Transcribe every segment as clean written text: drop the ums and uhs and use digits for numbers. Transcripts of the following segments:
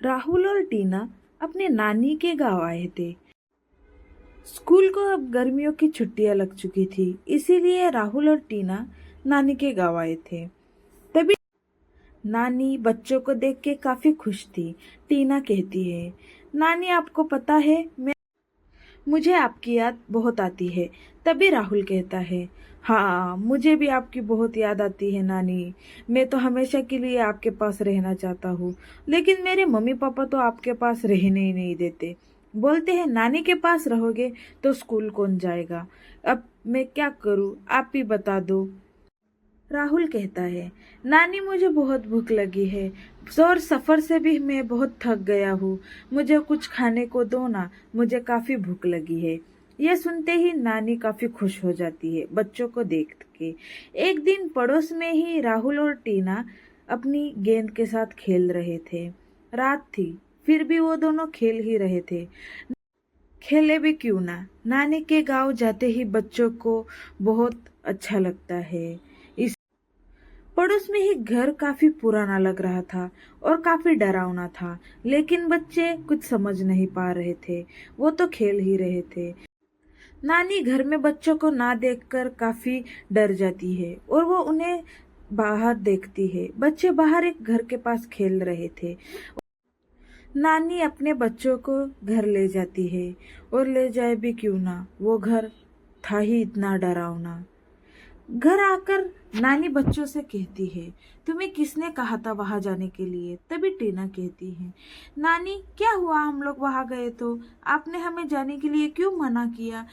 राहुल और टीना अपने नानी के गांव आए थे। स्कूल को अब गर्मियों की छुट्टियां लग चुकी थी, इसीलिए राहुल और टीना नानी के गांव आए थे। तभी नानी बच्चों को देख के काफी खुश थी। टीना कहती है, नानी आपको पता है मुझे आपकी याद बहुत आती है। तभी राहुल कहता है, हाँ मुझे भी आपकी बहुत याद आती है नानी। मैं तो हमेशा के लिए आपके पास रहना चाहता हूँ, लेकिन मेरे मम्मी पापा तो आपके पास रहने ही नहीं देते। बोलते हैं नानी के पास रहोगे तो स्कूल कौन जाएगा। अब मैं क्या करूँ, आप ही बता दो। राहुल कहता है, नानी मुझे बहुत भूख लगी है और सफर से भी मैं बहुत थक गया हूँ। मुझे कुछ खाने को दो ना, मुझे काफी भूख लगी है। यह सुनते ही नानी काफी खुश हो जाती है बच्चों को देख के। एक दिन पड़ोस में ही राहुल और टीना अपनी गेंद के साथ खेल रहे थे। रात थी, फिर भी वो दोनों खेल ही रहे थे। खेले भी क्यों ना, नानी के गांव जाते ही बच्चों को बहुत अच्छा लगता है। पड़ोस में ही घर काफी पुराना लग रहा था और काफी डरावना था, लेकिन बच्चे कुछ समझ नहीं पा रहे थे। वो तो खेल ही रहे थे। नानी घर में बच्चों को ना देखकर काफी डर जाती है और वो उन्हें बाहर देखती है। बच्चे बाहर एक घर के पास खेल रहे थे। नानी अपने बच्चों को घर ले जाती है, और ले जाए भी क्यों ना, वो घर था ही इतना डरावना। घर आकर नानी बच्चों से कहती है, तुम्हें किसने कहा था वहां जाने के लिए। तभी टीना कहती है, नानी क्या हुआ, हम लोग वहां गए तो आपने हमें जाने के लिए क्यों मना किया।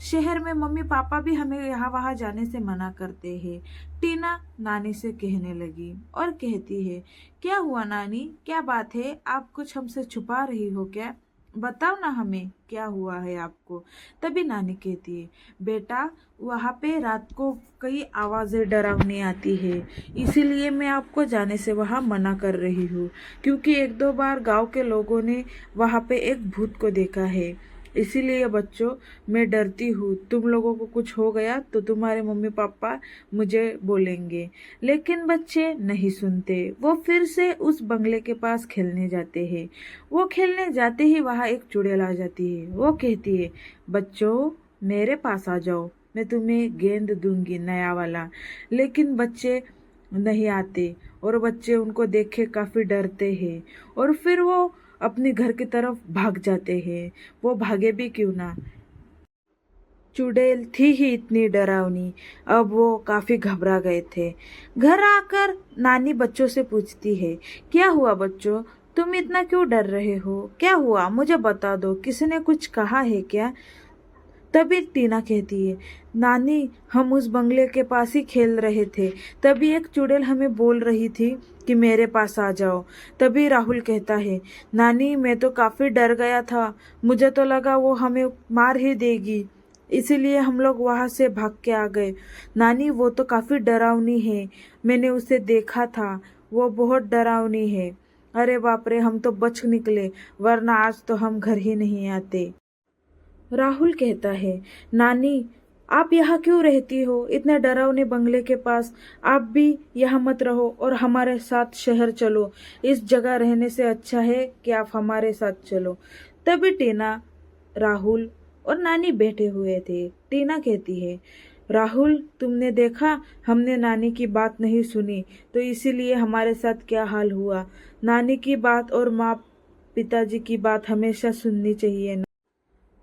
शहर में मम्मी पापा भी हमें यहाँ वहां जाने से मना करते हैं। टीना नानी से कहने लगी और कहती है, क्या हुआ नानी, क्या बात है, आप कुछ हमसे छुपा रही हो क्या। बताओ ना हमें क्या हुआ है आपको। तभी नानी कहती है, बेटा वहां पे रात को कई आवाजें डरावनी आती है, इसीलिए मैं आपको जाने से वहां मना कर रही हूँ, क्योंकि एक दो बार गांव के लोगों ने वहां पे एक भूत को देखा है। इसीलिए बच्चों मैं डरती हूँ, तुम लोगों को कुछ हो गया तो तुम्हारे मम्मी पापा मुझे बोलेंगे। लेकिन बच्चे नहीं सुनते। वो फिर से उस बंगले के पास खेलने जाते हैं। वो खेलने जाते ही वहां एक चुड़ैल आ जाती है। वो कहती है, बच्चों मेरे पास आ जाओ, मैं तुम्हें गेंद दूंगी नया वाला। लेकिन बच्चे नहीं आते और बच्चे उनको देख के काफी डरते हैं और फिर वो अपने घर की तरफ भाग जाते हैं। वो भागे भी क्यों ना, चुड़ैल थी ही इतनी डरावनी। अब वो काफी घबरा गए थे। घर आकर नानी बच्चों से पूछती है, क्या हुआ बच्चों, तुम इतना क्यों डर रहे हो, क्या हुआ मुझे बता दो, किसी ने कुछ कहा है क्या। तभी टीना कहती है, नानी हम उस बंगले के पास ही खेल रहे थे, तभी एक चुड़ैल हमें बोल रही थी कि मेरे पास आ जाओ। तभी राहुल कहता है, नानी मैं तो काफी डर गया था, मुझे तो लगा वो हमें मार ही देगी, इसीलिए हम लोग वहां से भाग के आ गए। नानी वो तो काफी डरावनी है, मैंने उसे देखा था, वो बहुत डरावनी है। अरे बाप रे, हम तो बच निकले, वरना आज तो हम घर ही नहीं आते। राहुल कहता है, नानी आप यहाँ क्यों रहती हो इतने डरावने बंगले के पास। आप भी यहाँ मत रहो और हमारे साथ शहर चलो। इस जगह रहने से अच्छा है कि आप हमारे साथ चलो। तभी टीना, राहुल और नानी बैठे हुए थे। टीना कहती है, राहुल तुमने देखा, हमने नानी की बात नहीं सुनी तो इसीलिए हमारे साथ क्या हाल हुआ। नानी की बात और माँ पिताजी की बात हमेशा सुननी चाहिए।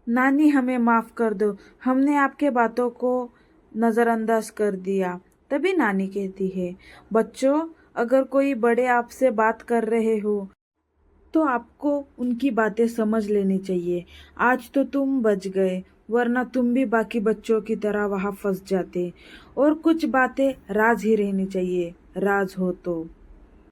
नानी हमें माफ कर दो, हमने आपके बातों को नजरअंदाज कर दिया। तभी नानी कहती है, बच्चों अगर कोई बड़े आपसे बात कर रहे हो तो आपको उनकी बातें समझ लेनी चाहिए। आज तो तुम बच गए, वरना तुम भी बाकी बच्चों की तरह वहां फंस जाते। और कुछ बातें राज ही रहनी चाहिए, राज हो तो।